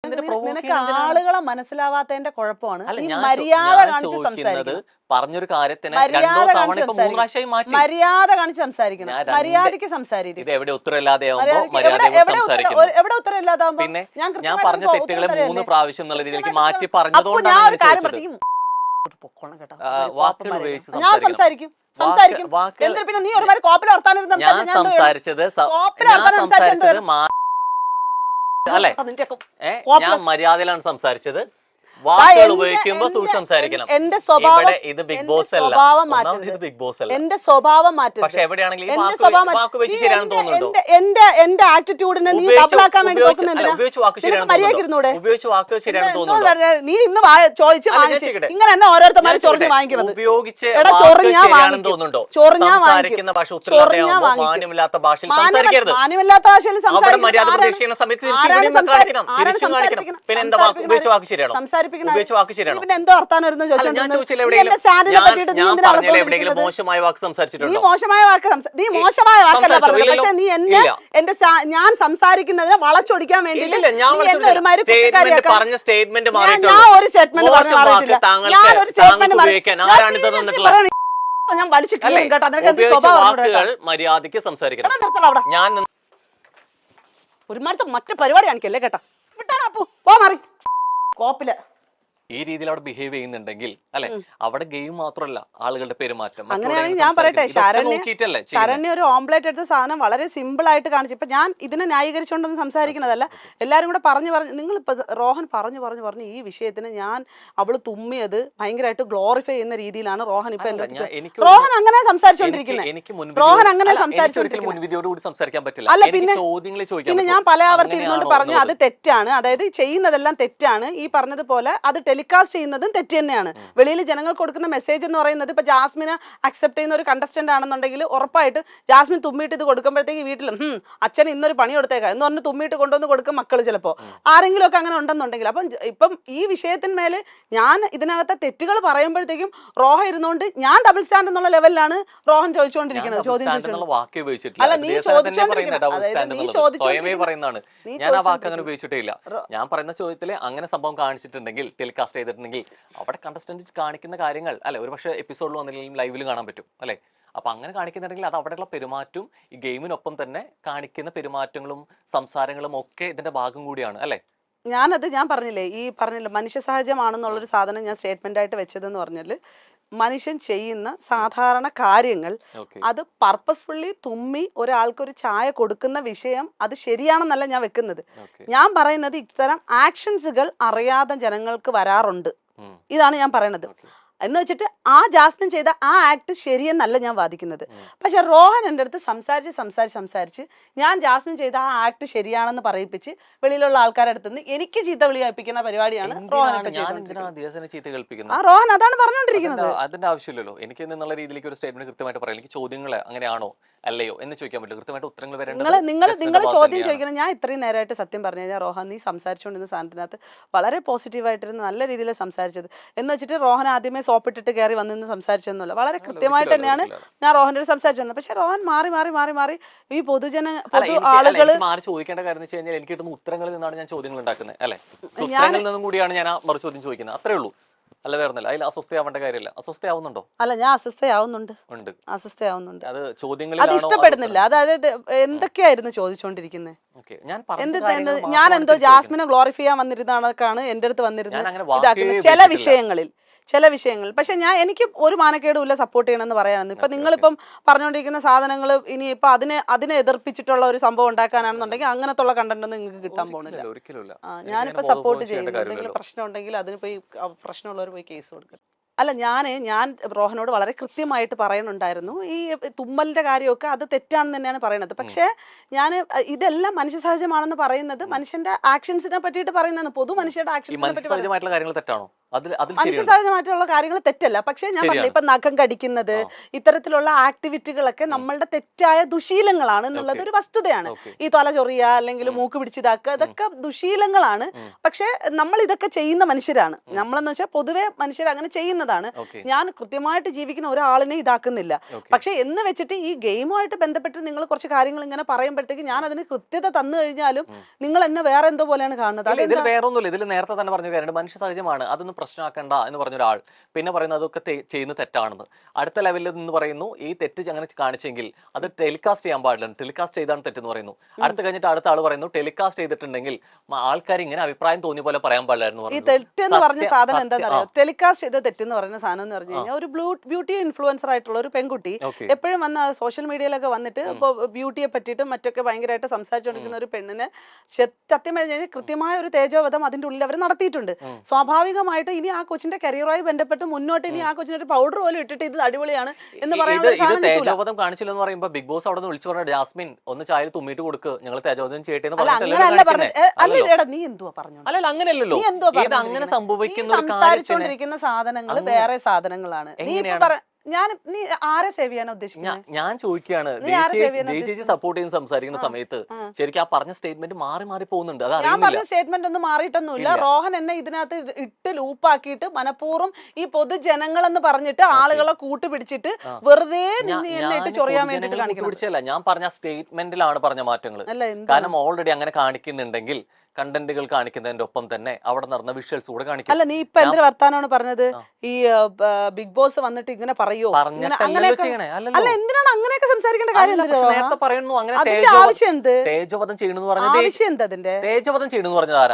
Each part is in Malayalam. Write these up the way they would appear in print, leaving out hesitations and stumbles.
നിനക്ക് ആളുകളെ മനസ്സിലാവാത്തതിന്റെ കുഴപ്പമാണ്. മര്യാദ കാണിച്ച് സംസാരിക്കണം. പറഞ്ഞൊരു കാര്യത്തിന് മര്യാദ കാണിച്ച് സംസാരിക്കണം. മര്യാദക്ക് സംസാരിക്കും. എവിടെ ഉത്തരവില്ലാതെയാവുമ്പോ എവിടെ ഉത്തരവില്ലാതാവുമ്പോ പിന്നെ ഞാൻ പറഞ്ഞ തെറ്റുകളെ 3 പ്രാവശ്യം എന്നുള്ള രീതിയിലേക്ക് മാറ്റി പറഞ്ഞതുകൊണ്ടാണ് ഞാൻ സംസാരിക്കും. പിന്നെ നീ ഒരുമാതിരി കോപ്പിൽ വർത്താനം സംസാരിച്ചത് അല്ലെ? ഞാൻ മര്യാദയിലാണ് സംസാരിച്ചത്. വാക്കുകൾ ഉപയോഗിക്കുമ്പോ സൂക്ഷിച്ച് സംസാരിക്കണം. എന്റെ സ്വഭാവം ഇത് ബിഗ് ബോസ് അല്ല. ബിഗ് ബോസ് അല്ല. എന്റെ സ്വഭാവം മാറ്റം. പക്ഷെ എവിടെയാണെങ്കിലും എന്റെ ആറ്റിറ്റ്യൂഡിനെ നീ ഡബിളാക്കാൻ വേണ്ടി നോക്കുന്നുണ്ട്. ഉപയോഗിച്ച് വാക്ക് ശരിയാണ് തോന്നുന്നു. നീ ഇന്ന് ചോദിച്ച് ഇങ്ങനെ തന്നെ ഓരോരുത്തർ ചൊറിഞ്ഞ് വാങ്ങിക്കുന്നത്. ഉപയോഗിച്ച് തോന്നുന്നുണ്ടോ? സംസാരിക്കുന്ന ഭാഷ മാന്യമില്ലാത്ത ഭാഷയിൽ സംസാരിക്കരുത്. മാന്യമില്ലാത്ത ഭാഷയിൽ മര്യാദ പ്രതീക്ഷിക്കുന്ന സമയത്ത് പിന്നെ എന്താ ഉപയോഗിച്ച് വാക്ക് ശരിയാണോ? മോശമായ വാക്ക് സംസാരിച്ചിട്ടുണ്ടോ? ഞാൻ സംസാരിക്കുന്നതിനെ വളച്ചൊടിക്കാൻ വേണ്ടി പറഞ്ഞ സ്റ്റേറ്റ്മെന്റ് ഞാൻ വലിച്ചു മര്യാദക്ക് സംസാരിക്കണം. ഞാൻ ഒരുമാരത്തെ മറ്റു പരിപാടി കാണിക്കല്ലേ കേട്ടാ. വിട്ടാ പോ മാറി കോപ്പില് ഈ രീതിയിൽ അവിടെ ബിഹേവ് ചെയ്യുന്നുണ്ടെങ്കിൽ അല്ലെ, അവിടെ ഗെയിം മാത്രമല്ല ആളുകളുടെ പെരുമാറ്റം. അങ്ങനെയാണെങ്കിൽ ഞാൻ പറയട്ടെ, ശരണ്യ ഒരു ഓംപ്ലേറ്റ് എടുത്ത സാധനം വളരെ സിമ്പിൾ ആയിട്ട് കാണിച്ചു. ഇപ്പൊ ഞാൻ ഇതിനെ ന്യായീകരിച്ചുകൊണ്ടൊന്നും സംസാരിക്കണതല്ല. എല്ലാരും കൂടെ പറഞ്ഞു നിങ്ങളിപ്പോ റോഹൻ പറഞ്ഞു ഈ വിഷയത്തിന് അവള് തുമ്മിയത് ഭയങ്കരമായിട്ട് ഗ്ലോറിഫൈ ചെയ്യുന്ന രീതിയിലാണ് റോഹൻ ഇപ്പൊ റോഹൻ അങ്ങനെ സംസാരിച്ചോണ്ടിരിക്കുന്നത്. റോഹൻ അങ്ങനെ സംസാരിച്ചോണ്ടിരിക്കുന്നത്. അല്ല പിന്നെ ഞാൻ പല ആവർത്തി ഇരുന്നോണ്ട് പറഞ്ഞു അത് തെറ്റാണ്. അതായത് ചെയ്യുന്നതെല്ലാം തെറ്റാണ്. ഈ പറഞ്ഞതുപോലെ അത് ടെലികാസ്റ്റ് ചെയ്യുന്നതും തെറ്റ് തന്നെയാണ്. വെളിയിൽ ജനങ്ങൾക്ക് കൊടുക്കുന്ന മെസ്സേജ് എന്ന് പറയുന്നത് ഇപ്പൊ ജാസ്മിനെ അക്സെപ്റ്റ് ചെയ്യുന്ന ഒരു കണ്ടസ്റ്റന്റ് ആണെന്നുണ്ടെങ്കിൽ ഉറപ്പായിട്ട് ജാസ്മിൻ തുമ്മിയിട്ട് ഇത് കൊടുക്കുമ്പോഴത്തേക്ക് വീട്ടിലും അച്ഛൻ ഇന്നൊരു പണി കൊടുത്തേക്കാം എന്ന് പറഞ്ഞ് തുമ്മിയിട്ട് കൊണ്ടുവന്ന് കൊടുക്കും മക്കൾ. ചിലപ്പോൾ ആരെങ്കിലും ഒക്കെ അങ്ങനെ ഉണ്ടെന്നുണ്ടെങ്കിൽ അപ്പം ഇപ്പം ഈ വിഷയത്തിന്മേല് ഞാൻ ഇതിനകത്തെ തെറ്റുകൾ പറയുമ്പോഴത്തേക്കും റോഹ ഇരുന്നുകൊണ്ട് ഞാൻ ഡബിൾ സ്റ്റാൻഡ് എന്നുള്ള ലെവലിലാണ് റോഹൻ ചോദിച്ചുകൊണ്ടിരിക്കുന്നത്. ഞാൻ പറയുന്ന ചോദ്യത്തില് അങ്ങനെ സംഭവം കാണിച്ചിട്ടുണ്ടെങ്കിൽ ടെലികാസ്റ്റ് ചെയ്തിട്ടുണ്ടെങ്കിൽ അവിടെ കണ്ടസ്റ്റന്റ് കാണിക്കുന്ന കാര്യങ്ങൾ അല്ലെ ഒരു പക്ഷേ എപ്പിസോഡിൽ വന്നില്ലെങ്കിലും ലൈവിൽ കാണാൻ പറ്റും അല്ലെ. അപ്പൊ അങ്ങനെ കാണിക്കുന്നുണ്ടെങ്കിൽ അത് അവിടെയുള്ള പെരുമാറ്റവും ഈ ഗെയിമിനൊപ്പം തന്നെ കാണിക്കുന്ന പെരുമാറ്റങ്ങളും സംസാരങ്ങളും ഒക്കെ ഇതിന്റെ ഭാഗം കൂടിയാണ് അല്ലെ. ഞാൻ പറഞ്ഞില്ലേ മനുഷ്യ സഹജമാണെന്നുള്ളൊരു സാധനം ഞാൻ സ്റ്റേറ്റ്മെന്റ് ആയിട്ട് വെച്ചതെന്ന് പറഞ്ഞാല് മനുഷ്യൻ ചെയ്യുന്ന സാധാരണ കാര്യങ്ങൾ അത് പർപ്പസ്ഫുള്ളി തുമ്മി ഒരാൾക്കൊരു ചായ കൊടുക്കുന്ന വിഷയം അത് ശരിയാണെന്നല്ല ഞാൻ വെക്കുന്നത്. ഞാൻ പറയുന്നത് ഇത്തരം ആക്ഷൻസുകൾ അറിയാതെ ജനങ്ങൾക്ക് വരാറുണ്ട്. ഇതാണ് ഞാൻ പറയുന്നത്. എന്ന് വെച്ചിട്ട് ജാസ്മിൻ ചെയ്ത ആക്ട് ശരിയെന്നല്ല ഞാൻ വാദിക്കുന്നത്. പക്ഷെ റോഹൻ എൻ്റെ അടുത്ത് സംസാരിച്ച് ഞാൻ ജാസ്മിൻ ചെയ്ത ആക്ട് ശരിയാണെന്ന് പറയിപ്പിച്ച് വെളിയിലുള്ള ആൾക്കാരുടെ അടുത്ത് നിന്ന് എനിക്ക് ചീത്ത വിളി അയപ്പിക്കുന്ന പരിപാടിയാണ് റോഹൻ അതാണ് പറഞ്ഞുകൊണ്ടിരിക്കുന്നത്. അതിന്റെ ആവശ്യമില്ലല്ലോ. എനിക്ക് എന്നുള്ള രീതിയിലേക്ക് ഒരു സ്റ്റേറ്റ്മെന്റ് കൃത്യമായിട്ട് പറയാം. എനിക്ക് ചോദ്യങ്ങൾ അങ്ങനെയാണോ അല്ലയോ എന്ന് ചോദിക്കാൻ പറ്റില്ല. കൃത്യമായിട്ട് ഉത്തരങ്ങൾ വരേണ്ടത് നിങ്ങൾ ചോദ്യം ചോദിക്കണം. ഞാൻ ഇത്രയും നേരമായിട്ട് സത്യം പറഞ്ഞു കഴിഞ്ഞാൽ റോഹൻ നീ സംസാരിച്ചുകൊണ്ടിരുന്ന സാധനത്തിനകത്ത് വളരെ പോസിറ്റീവായിട്ടിരുന്ന് നല്ല രീതിയിൽ സംസാരിച്ചത്. എന്ന് വെച്ചിട്ട് റോഹൻ ആദ്യമേ സോപ്പിട്ടിട്ട് കയറി വന്നിന്ന് സംസാരിച്ചെന്നല്ല, വളരെ കൃത്യമായിട്ട് തന്നെയാണ് ഞാൻ റോഹന്റെ സംസാരിച്ചത്. പക്ഷെ റോഹൻ മാറി ഈ പൊതു ആളുകൾ ചോദിക്കേണ്ട കാര്യം വെച്ച് കഴിഞ്ഞാൽ എനിക്ക് കിട്ടുന്ന ഉത്തരങ്ങളിൽ നിന്നാണ് ഞാൻ ചോദ്യങ്ങൾ ഉണ്ടാക്കുന്നത് അല്ലെ. ഉത്തരങ്ങളിൽ നിന്നും കൂടിയാണ് ഞാൻ മറു ചോദ്യം ചോദിക്കുന്നത്. അത്രേ ഉള്ളൂ. അല്ല വേറൊന്നുമില്ല. അതിൽ അസ്വസ്ഥയാവേണ്ട കാര്യമില്ല. അസ്വസ്ഥയാവുന്നുണ്ടോ? അല്ല ഞാൻ അസ്വസ്ഥയാവുന്നുണ്ട്. അത് ചോദ്യങ്ങൾ അത് ഇഷ്ടപ്പെടുന്നില്ല. അതായത് എന്തൊക്കെയായിരുന്നു ചോദിച്ചോണ്ടിരിക്കുന്നത്? ഞാൻ എന്തോ ജാസ്മിനെ ഗ്ലോറിഫൈ ചെയ്യാൻ വന്നിരുന്നതാണ് എന്റെ അടുത്ത് വന്നിരുന്നത് ഇതാക്കുന്നത് ചില വിഷയങ്ങൾ. പക്ഷെ എനിക്ക് ഒരു മാനക്കേടും ഇല്ല സപ്പോർട്ട് ചെയ്യണമെന്ന് പറയാനൊന്നും. ഇപ്പൊ നിങ്ങളിപ്പം പറഞ്ഞുകൊണ്ടിരിക്കുന്ന സാധനങ്ങൾ ഇനി ഇപ്പൊ അതിനെ എതിർപ്പിച്ചിട്ടുള്ള ഒരു സംഭവം ഉണ്ടാക്കാനാണെന്നുണ്ടെങ്കിൽ അങ്ങനത്തുള്ള കണ്ടന്റ് ഒന്നും നിങ്ങൾക്ക് കിട്ടാൻ പോകുന്നില്ല. ഞാനിപ്പോ സപ്പോർട്ട് ചെയ്യുന്നു. എന്തെങ്കിലും പ്രശ്നം ഉണ്ടെങ്കിൽ അതിന് പോയി പ്രശ്നമുള്ളവർ പോയി കേസ് കൊടുക്കണം. അല്ല ഞാൻ റോഹനോട് വളരെ കൃത്യമായിട്ട് പറയുന്നുണ്ടായിരുന്നു ഈ തുമ്മലിന്റെ കാര്യമൊക്കെ അത് തെറ്റാണെന്ന് തന്നെയാണ് പറയുന്നത്. പക്ഷേ ഞാൻ ഇതെല്ലാം മനുഷ്യ സഹജമാണെന്ന് പറയുന്നത് മനുഷ്യന്റെ ആക്ഷൻസിനെ പറ്റിയിട്ട് പറയുന്നതാണ്. പൊതു മനുഷ്യരുടെ ആക്ഷൻസിനെ പറ്റി തെറ്റാണോ? മനുഷ്യ സഹജമായിട്ടുള്ള കാര്യങ്ങൾ തെറ്റല്ല. പക്ഷെ ഞാൻ പറഞ്ഞില്ല, ഇപ്പൊ നഖം കടിക്കുന്നത്, ഇത്തരത്തിലുള്ള ആക്ടിവിറ്റികളൊക്കെ നമ്മളുടെ തെറ്റായ ദുശീലങ്ങളാണ് എന്നുള്ളത് ഒരു വസ്തുതയാണ്. ഈ തല ചൊറിയ അല്ലെങ്കിൽ മൂക്ക് പിടിച്ചിതാക്കുക, ഇതൊക്കെ ദുശീലങ്ങളാണ്. പക്ഷെ നമ്മൾ ഇതൊക്കെ ചെയ്യുന്ന മനുഷ്യരാണ്. നമ്മളെന്ന് വെച്ചാൽ പൊതുവെ മനുഷ്യർ അങ്ങനെ ചെയ്യുന്നതാണ്. ഞാൻ കൃത്യമായിട്ട് ജീവിക്കുന്ന ഒരാളിനെ ഇതാക്കുന്നില്ല. പക്ഷെ എന്ന് വെച്ചിട്ട് ഈ ഗെയിമുമായിട്ട് ബന്ധപ്പെട്ട് നിങ്ങൾ കുറച്ച് കാര്യങ്ങൾ ഇങ്ങനെ പറയുമ്പോഴത്തേക്ക് ഞാൻ അതിന് കൃത്യത തന്നു കഴിഞ്ഞാലും നിങ്ങൾ എന്നെ വേറെ എന്തോ പോലെയാണ് കാണുന്നത്. ഇതിൽ വേറെ ഒന്നുമില്ല. ഇതിൽ നേരത്തെ തന്നെ പറഞ്ഞു കാര്യം മനുഷ്യ സഹജമാണ്, അതൊന്നും പ്രശ്നമാക്കണ്ട എന്ന് പറഞ്ഞ ഒരാൾ പിന്നെ പറയുന്നത് അതൊക്കെ ചെയ്യുന്ന തെറ്റാണെന്ന്. അടുത്ത ലെവലിൽ നിന്ന് പറയുന്നു ഈ തെറ്റ് അങ്ങനെ കാണിച്ചെങ്കിൽ അത് ടെലികാസ്റ്റ് ചെയ്യാൻ പാടില്ല, ടെലികാസ്റ്റ് ചെയ്താണ് തെറ്റെന്ന് പറയുന്നു. അടുത്ത് കഴിഞ്ഞിട്ട് അടുത്ത ആൾ പറയുന്നു ടെലികാസ്റ്റ് ചെയ്തിട്ടുണ്ടെങ്കിൽ ആൾക്കാർ ഇങ്ങനെ അഭിപ്രായം തോന്നിയ പോലെ പറയാൻ പാടില്ലായിരുന്നു. ഈ തെറ്റ് എന്ന് പറഞ്ഞ സാധനം എന്താണെന്നറിയോ? ടെലികാസ്റ്റ് ചെയ്ത തെറ്റെന്ന് പറയുന്ന സാധനം എന്ന് പറഞ്ഞു കഴിഞ്ഞാൽ ഒരു ബ്യൂട്ടി ഇൻഫ്ലുവൻസർ ആയിട്ടുള്ള ഒരു പെൺകുട്ടി എപ്പോഴും വന്ന സോഷ്യൽ മീഡിയയിലൊക്കെ വന്നിട്ട് ഇപ്പോൾ ബ്യൂട്ടിയെ പറ്റിയിട്ടും മറ്റൊക്കെ ഭയങ്കരമായിട്ട് സംസാരിച്ചുകൊണ്ടിരിക്കുന്ന ഒരു പെണ്ണിന് സത്യം പറഞ്ഞാൽ കൃത്യമായ ഒരു തേജോവധം അതിന്റെ ഉള്ളിൽ അവർ നടത്തിയിട്ടുണ്ട്. സ്വാഭാവികമായിട്ട് ഇനി ആ കൊച്ചിന്റെ കരിയറുമായി ബന്ധപ്പെട്ട് മുന്നോട്ട് ഇനി ആ കൊച്ചിന് ഒരു പൗഡർ പോലും ഇട്ടിട്ട് ഇത് അടിപൊളിയാണ് എന്ന് പറയുന്നത് തേജോവധം കാണിച്ചില്ലെന്ന് പറയുമ്പോൾ ബിഗ് ബോസ് അവിടെ നിന്ന് വിളിച്ചു പറഞ്ഞ ജാസ്മിൻ ഒന്ന് ചായ തുമ്മിട്ട് കൊടുക്ക്, ഞങ്ങൾ തേജോവധം ചെയ്യട്ടെ. നീ എന്തുവാ പറഞ്ഞു? അല്ല അങ്ങനെയല്ലോ, അങ്ങനെ സംഭവിക്കുന്ന സംസാരിച്ചുകൊണ്ടിരിക്കുന്ന സാധനങ്ങൾ വേറെ സാധനങ്ങളാണ്. നീ ആരെ സേവ് ചെയ്യാൻ ഉദ്ദേശിക്കുന്നത്? ഞാൻ ചോദിക്കുകയാണ്, സപ്പോർട്ട് ചെയ്യുന്ന സംസാരിക്കുന്ന സമയത്ത് ശരിക്കും ആ പറഞ്ഞ സ്റ്റേറ്റ്മെന്റ് മാറി മാറി പോകുന്നുണ്ട്. ഞാൻ പറഞ്ഞ സ്റ്റേറ്റ്മെന്റ് ഒന്നും മാറിയിട്ടൊന്നുമില്ല. റോഹൻ എന്നെ ഇതിനകത്ത് ഇട്ട് ലൂപ്പാക്കിയിട്ട് മനഃപൂർവ്വം ഈ പൊതുജനങ്ങൾ എന്ന് പറഞ്ഞിട്ട് ആളുകളെ കൂട്ടുപിടിച്ചിട്ട് വെറുതെ എന്നെ ഇട്ട് ചൊറിയാൻ വേണ്ടിട്ട് കാണിക്കണം. ഞാൻ പറഞ്ഞ സ്റ്റേറ്റ്മെന്റിലാണ് പറഞ്ഞ മാറ്റങ്ങൾ. കാരണം ഓൾറെഡി അങ്ങനെ കാണിക്കുന്നുണ്ടെങ്കിൽ കണ്ടന്റുകൾ കാണിക്കുന്നതിന്റെ ഒപ്പം തന്നെ അവിടെ നടന്ന വിഷ്വൽസ് കൂടെ കാണിക്കും. അല്ല, നീ ഇപ്പൊ എന്തൊരു വർത്താനമാണ് പറഞ്ഞത്? ഈ ബിഗ് ബോസ് വന്നിട്ട് ഇങ്ങനെ പറയോ? അല്ല, എന്തിനാണ് അങ്ങനെയൊക്കെ സംസാരിക്കേണ്ട കാര്യം? തേജോവധം ചെയ്യണമെന്ന് പറഞ്ഞത്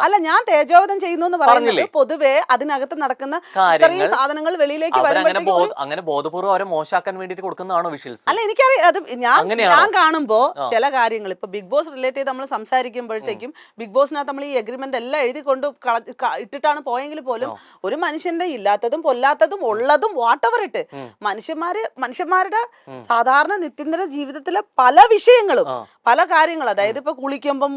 അല്ല, ഞാൻ തേജോവധം ചെയ്യുന്നു എന്ന് പറയുന്നത് പൊതുവെ അതിനകത്ത് നടക്കുന്ന ഇത്രയും സാധനങ്ങൾ വെളിയിലേക്ക് അങ്ങനെ ബോധപൂർവ്വം അവരെ മോശമാക്കാൻ വേണ്ടിട്ട് കൊടുക്കുന്നതാണോ വിഷ്വൽസ്? അല്ല, എനിക്കറിയാം. അത് ഞാൻ കാണുമ്പോ ചില കാര്യങ്ങൾ ഇപ്പൊ ബിഗ് ബോസ് റിലേറ്റ് ചെയ്ത് നമ്മൾ സംസാരിക്കുമ്പോഴത്തേക്കും ബിഗ് ബോസിനകത്ത് നമ്മൾ ഈ എഗ്രിമെന്റ് എല്ലാം എഴുതി കൊണ്ട് ഇട്ടിട്ടാണ് പോയെങ്കിൽ പോലും ഒരു മനുഷ്യന്റെ ഇല്ലാത്തതും പൊല്ലാത്തതും ഉള്ളതും വാട്ടവർ ഇട്ട് മനുഷ്യന്മാരുടെ സാധാരണ നിത്യന്തര ജീവിതത്തിലെ പല വിഷയങ്ങളും പല കാര്യങ്ങളും, അതായത് ഇപ്പൊ കുളിക്കുമ്പം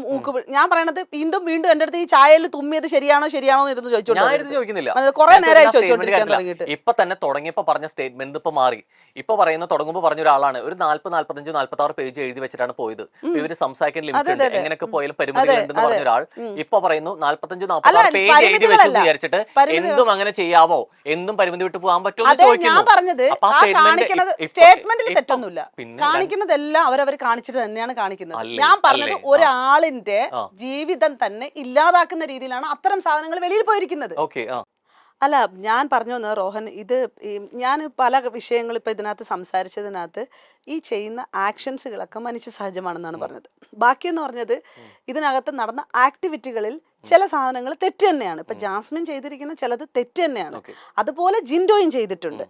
ഞാൻ പറയണത് വീണ്ടും വീണ്ടും എന്റെ അടുത്ത് ഈ ചായയിൽ തുമ്മിയത് ശരിയാണോ എന്ന് ഇരുന്ന് ചോദിച്ചോണ്ടിരിക്കുന്നില്ല. കുറെ നേരമായി ചോദിച്ചോണ്ടിരിക്കാൻ തുടങ്ങിയിട്ട്. ഇപ്പൊ തന്നെ തുടങ്ങിയപ്പോ പറഞ്ഞ സ്റ്റേറ്റ്മെന്റ് ഇപ്പൊ മാറി. ഇപ്പൊ പറയുന്ന തുടങ്ങുമ്പോ പറഞ്ഞ ഒരാളാണ് ഒരു 40-45-46 പേജ് എഴുതി വെച്ചിട്ടാണ് പോയത്. ഇവര് സംസാരിക്കാൻ ലിമിറ്റ് എങ്ങനെയൊക്കെ പോയാലും പരിമിതികൾ ഉണ്ടെന്ന് പറഞ്ഞ ഒരാൾ ഇപ്പൊ പറയുന്നു 45-46 പേജ് എഴുതി വെച്ച് വിചാരിച്ചിട്ട് എന്തും അങ്ങനെ ചെയ്യാവോ, എന്തും പരിമിതി വിട്ട് പോകാൻ പറ്റുമോ എന്ന് ചോദിക്കുന്നു. സ്റ്റേറ്റ്മെന്റിൽ തെറ്റൊന്നുമില്ല, കാണിക്കുന്നതെല്ലാം അവരവർ കാണിച്ചിട്ട് തന്നെയാണ് കാണിക്കുന്നത്. ഞാൻ പറഞ്ഞത് ഒരാളിന്റെ ജീവിതം തന്നെ ഇല്ലാതാക്കുന്ന രീതിയിലാണ് അത്തരം സാധനങ്ങൾ വെളിയിൽ പോയിരിക്കുന്നത്. അല്ല, ഞാൻ പറഞ്ഞു വന്നത് റോഹൻ, ഇത് ഞാൻ പല വിഷയങ്ങൾ ഇപ്പൊ ഇതിനകത്ത് സംസാരിച്ചതിനകത്ത് ഈ ചെയ്യുന്ന ആക്ഷൻസുകളൊക്കെ മനുഷ്യ സഹജമാണെന്നാണ് പറഞ്ഞത്. ബാക്കിയെന്ന് പറഞ്ഞത് ഇതിനകത്ത് നടന്ന ആക്ടിവിറ്റികളിൽ ചില സാധനങ്ങൾ തെറ്റ് തന്നെയാണ്. ഇപ്പൊ ജാസ്മിൻ ചെയ്തിരിക്കുന്ന ചിലത് തെറ്റ് തന്നെയാണ്. അതുപോലെ ജിൻഡോയും ചെയ്തിട്ടുണ്ട്.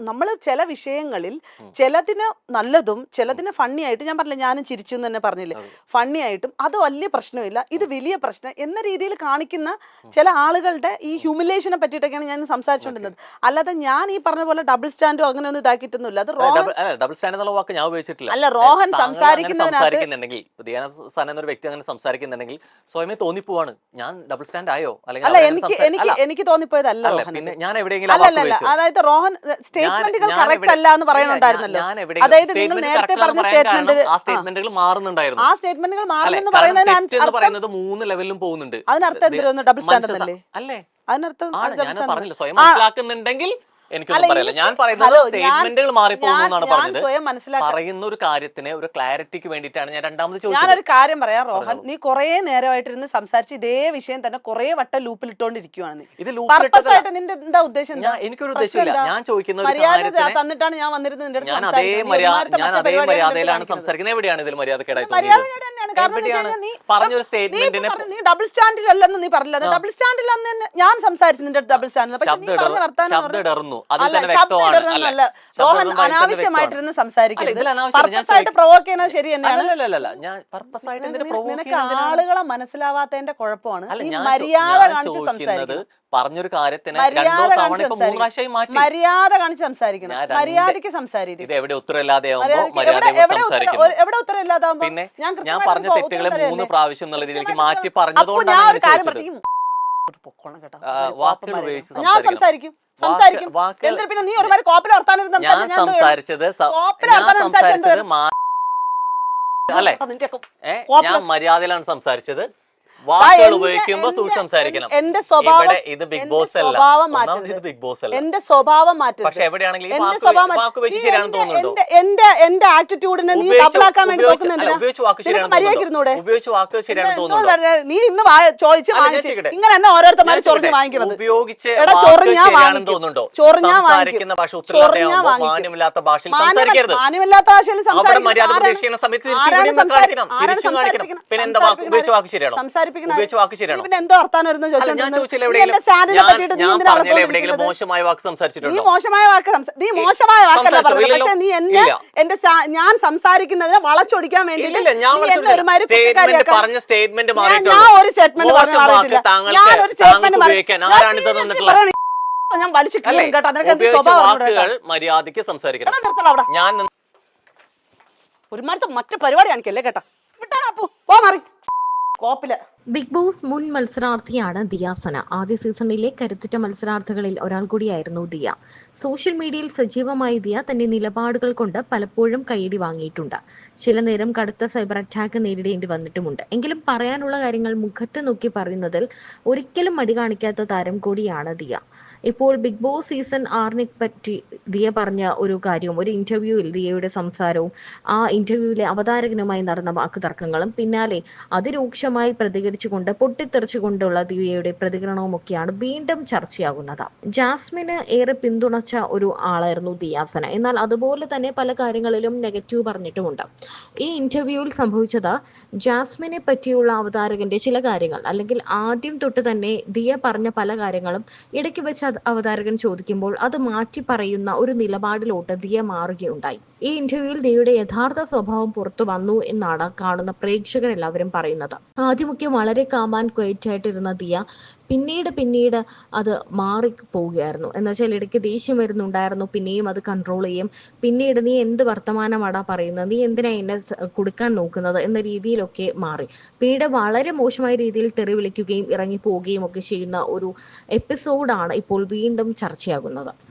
നമ്മൾ ചില വിഷയങ്ങളിൽ ചിലതിന് നല്ലതും ചിലതിന് ഫണ്ണി ആയിട്ട്, ഞാൻ പറഞ്ഞില്ല ഞാനും ചിരിച്ചു എന്ന് തന്നെ പറഞ്ഞില്ലേ, ഫണ്ണി ആയിട്ടും അത് വലിയ പ്രശ്നമില്ല, ഇത് വലിയ പ്രശ്നം എന്ന രീതിയിൽ കാണിക്കുന്ന ചില ആളുകളുടെ ഈ ഹ്യൂമിലേഷനെ പറ്റിയിട്ടൊക്കെയാണ് ഞാൻ സംസാരിച്ചുകൊണ്ടിരുന്നത്. അല്ലാതെ ഞാൻ ഈ പറഞ്ഞ പോലെ ഡബിൾ സ്റ്റാൻഡോ അങ്ങനെ ഒന്നും ഇതാക്കിയിട്ടൊന്നുമില്ല. അത് ഡബിൾ സ്റ്റാൻഡ് എന്നുള്ള വാക്ക് ഞാൻ ഉപയോഗിച്ചിട്ടില്ല. അല്ല, റോഹൻ സംസാരിക്കുന്നുണ്ടെങ്കിൽ വ്യക്തി അങ്ങനെ സംസാരിക്കുന്നുണ്ടെങ്കിൽ സ്വയമേ തോന്നിപ്പോവാണ് ഞാൻ ഡബിൾ സ്റ്റാൻഡ് ആയോ അല്ല, എനിക്ക് തോന്നിപ്പോയതല്ല. ഞാൻ എവിടെയെങ്കിലും അതായത് റോഹൻ സ്റ്റേറ്റ്മെന്റുകൾ കറക്റ്റ് അല്ല എന്ന് പറയുന്നുണ്ടായിരുന്നല്ലോ. അതായത് നിങ്ങൾ നേരത്തെ പറഞ്ഞ സ്റ്റേറ്റ്മെന്റുകൾ മാറുന്നുണ്ടായിരുന്നു. ആ സ്റ്റേറ്റ്മെന്റുകൾ മാറുന്നെന്ന് പറയുന്നത് 3 ലെവലിലും പോകുന്നുണ്ട്. അതിനർത്ഥം എന്തിനാണ് ഡബിൾ സ്റ്റാൻഡ് അല്ലേ? അതിനർത്ഥം പറഞ്ഞില്ല, സ്വയം മനസ്സിലാക്കുന്നുണ്ടെങ്കിൽ എനിക്കൊന്നും പറയില്ല. ഞാൻ പറയുന്നത് സ്റ്റേറ്റ്മെന്റുകൾ മാറിപ്പോകുന്നതാണ് പറഞ്ഞത്. പറയുന്ന ഒരു കാര്യത്തിന് ഒരു ക്ലാരിറ്റിക്ക് വേണ്ടിയിട്ടാണ് ഞാൻ രണ്ടാമത് ചോദിച്ചത്. ഞാനൊരു കാര്യം പറയാം റോഹൻ, നീ കുറെ നേരമായിട്ടിരുന്ന് സംസാരിച്ച് ഇതേ വിഷയം തന്നെ കുറെ വട്ടം ലൂപ്പിൽ ഇട്ടോണ്ടിരിക്കുവാണ്. ഇത് നിന്റെ എന്താ ഉദ്ദേശം? എനിക്കൊരു ഉദ്ദേശമില്ല. ഞാൻ ചോദിക്കുന്ന മര്യാദ തന്നിട്ടാണ് ഞാൻ വന്നിരുന്നത്. ഞാൻ അതേ മര്യാദയിലാണ് സംസാരിക്കുന്നത്. എവിടെയാണ് ഇതിൽ മര്യാദക്കേടായി പറഞ്ഞൊരു സ്റ്റേറ്റ്മെന്റിനെ നീ ഡബിൾ സ്റ്റാൻഡിലല്ലെന്ന് നീ പറഞ്ഞില്ല. ഡബിൾ സ്റ്റാൻഡിലെന്ന് ഞാൻ സംസാരിച്ചു നിന്റെ ഡബിൾ സ്റ്റാൻഡിൽ. പക്ഷെ നീ പറഞ്ഞ വർത്താനം റോഹൻ അനാവശ്യമായിട്ടിരുന്ന് സംസാരിക്കരുത്. പ്രൊവോക്ക് ചെയ്യുന്നത് ശരി തന്നെയാണ്. നിനക്ക് ആളുകളെ മനസ്സിലാവാത്തതിന്റെ കുഴപ്പമാണ്. മര്യാദ കാണിച്ച് സംസാരിക്കുന്നത്. പറഞ്ഞൊരു കാര്യത്തിന് മര്യാദ കാണിച്ച് സംസാരിക്കണം. മര്യാദക്ക് സംസാരിക്കും. എവിടെ ഉത്തരവില്ലാതെയാവുമ്പോ എവിടെ ഉത്തരവില്ലാതാവുമ്പോ പിന്നെ ഞാൻ പറഞ്ഞ തെറ്റുകളെ 3 പ്രാവശ്യം എന്നുള്ള രീതിയിലേക്ക് മാറ്റി പറഞ്ഞതുകൊണ്ടാണ് പൊക്കോണം കേട്ടോ. വാക്കുകൾ ഉപയോഗിച്ച് ഞാൻ സംസാരിക്കും. വാക്കുകൾ എന്തിന് പിന്നെ നീ ഒരുമാതിരി കോപ്പിൽ വർത്താനം ഞാൻ സംസാരിച്ചത് അല്ലെ ഞാൻ മര്യാദയിലാണ് സംസാരിച്ചത്. വാക്കുകൾ ഉപയോഗിക്കുമ്പോ സൂക്ഷിച്ച് സംസാരിക്കണം. എന്റെ സ്വഭാവം ഇത് ബിഗ് ബോസ് അല്ല, ഇത് ബിഗ് ബോസ് അല്ല. എന്റെ സ്വഭാവം മാറ്റും. പക്ഷെ എവിടെയാണെങ്കിലും വാക്ക് ഉപയോഗിച്ച് ശരിയാണെന്ന് തോന്നുന്നുണ്ടോ? എന്റെ ആറ്റിറ്റ്യൂഡിനെ നീ ഡബിളാക്കാൻ വേണ്ടി നോക്കുന്നുണ്ട്. ഉപയോഗിച്ച് വാക്ക് ശരിയാണെന്ന് ഉപയോഗിച്ച് വാക്ക് ശരിയാണെന്ന് തോന്നുന്നുണ്ടോ? നീ ഇന്ന് ചോദിച്ച് ഇങ്ങനെ തന്നെ ഓരോരുത്തന്മാരും ചൊറിഞ്ഞ് വാങ്ങിക്കുന്നത്. ഉപയോഗിച്ച് ശരിയാണെന്ന് തോന്നുന്നുണ്ടോ? സംസാരിക്കുന്ന ഭാഷ ഉത്തരവാദിത്തമാകുമ്പോൾ മാന്യമില്ലാത്ത ഭാഷയിൽ സംസാരിക്കരുത്. മാന്യമില്ലാത്ത ഭാഷയിൽ മര്യാദ പ്രതീക്ഷിക്കുന്ന സമയത്ത് കാണിക്കണം. പിന്നെ എന്താ ഉപയോഗിച്ച് വാക്ക് ശരിയാണോ? പിന്നെ എന്തോ വർത്താനം ഞാൻ ചോദിച്ചില്ല, എവിടെയെങ്കിലും മോശമായ വാക്ക് സംസാരിച്ചിട്ടുണ്ടോ? നീ മോശമായ വാക്കല്ല പറഞ്ഞത്. പക്ഷെ നീ എന്നെ ഞാൻ സംസാരിക്കുന്നതിനെ വളച്ചൊടിക്കാൻ വേണ്ടി പറഞ്ഞ സ്റ്റേറ്റ്മെന്റ് ഞാൻ വലിച്ചു കേട്ടോ. വാക്കുകൾ മര്യാദയ്ക്ക് സംസാരിക്കണം. ഞാൻ ഒരുമാരത്തെ മറ്റു പരിപാടി കാണിക്കല്ലേ കേട്ടോ. വിട്ടാ പോ മാറി കോപ്പില്. ബിഗ് ബോസ് മുൻ മത്സരാർത്ഥിയാണ് ദിയാസന. ആദ്യ സീസണിലെ കരുത്തുറ്റ മത്സരാർത്ഥികളിൽ ഒരാൾ കൂടിയായിരുന്നു ദിയ. സോഷ്യൽ മീഡിയയിൽ സജീവമായ ദിയ തന്റെ നിലപാടുകൾ കൊണ്ട് പലപ്പോഴും കൈയടി വാങ്ങിയിട്ടുണ്ട്. ചില നേരം കടുത്ത സൈബർ അറ്റാക്ക് നേരിടേണ്ടി വന്നിട്ടുമുണ്ട്. എങ്കിലും പറയാനുള്ള കാര്യങ്ങൾ മുഖത്ത് നോക്കി പറയുന്നതിൽ ഒരിക്കലും മടി കാണിക്കാത്ത താരം കൂടിയാണ് ദിയ. ഇപ്പോൾ ബിഗ് ബോസ് സീസൺ 6 പറ്റി ദിയ പറഞ്ഞ ഒരു കാര്യവും, ഒരു ഇന്റർവ്യൂവിൽ ദിയയുടെ സംസാരവും, ആ ഇന്റർവ്യൂവിലെ അവതാരകനുമായി നടന്ന വാക്കുതർക്കങ്ങളും, പിന്നാലെ അതിരൂക്ഷമായി പ്രതികരിച്ചുകൊണ്ട് പൊട്ടിത്തെറിച്ചുകൊണ്ടുള്ള ദിയയുടെ പ്രതികരണവുമൊക്കെയാണ് വീണ്ടും ചർച്ചയാകുന്നത്. ജാസ്മിന് ഏറെ പിന്തുണച്ച ഒരു ആളായിരുന്നു ദിയാസന. എന്നാൽ അതുപോലെ തന്നെ പല കാര്യങ്ങളിലും നെഗറ്റീവ് പറഞ്ഞിട്ടുമുണ്ട്. ഈ ഇന്റർവ്യൂവിൽ സംഭവിച്ചത് ജാസ്മിനെ പറ്റിയുള്ള അവതാരകന്റെ ചില കാര്യങ്ങൾ, അല്ലെങ്കിൽ ആദ്യം തൊട്ട് തന്നെ ദിയ പറഞ്ഞ പല കാര്യങ്ങളും ഇടയ്ക്ക് വെച്ച് അവതാരകൻ ചോദിക്കുമ്പോൾ അത് മാറ്റി പറയുന്ന ഒരു നിലപാടിലോട്ട് ദിയ മാറുകയുണ്ടായി. ഈ ഇന്റർവ്യൂവിൽ ദിയയുടെ യഥാർത്ഥ സ്വഭാവം പുറത്തു വന്നു എന്നാണ് കാണുന്ന പ്രേക്ഷകരെല്ലാവരും പറയുന്നത്. ആദ്യമൊക്കെ വളരെ കാം ആൻഡ് ക്വയറ്റ് ആയിട്ടിരുന്ന ദിയ പിന്നീട് അത് മാറി പോവുകയായിരുന്നു. എന്നുവെച്ചാൽ ഇടയ്ക്ക് ദേഷ്യം വരുന്നുണ്ടായിരുന്നു, പിന്നെയും അത് കൺട്രോൾ ചെയ്യും. പിന്നീട് നീ എന്ത് വർത്തമാനമാടാ പറയുന്നത്, നീ എന്തിനാ എന്നെ കൊടുക്കാൻ നോക്കുന്നത് എന്ന രീതിയിലൊക്കെ മാറി. പിന്നീട് വളരെ മോശമായ രീതിയിൽ തെറി വിളിക്കുകയും ഇറങ്ങി പോവുകയും ഒക്കെ ചെയ്യുന്ന ഒരു എപ്പിസോഡാണ് ഇപ്പോൾ വീണ്ടും ചർച്ചയാകുന്നത്.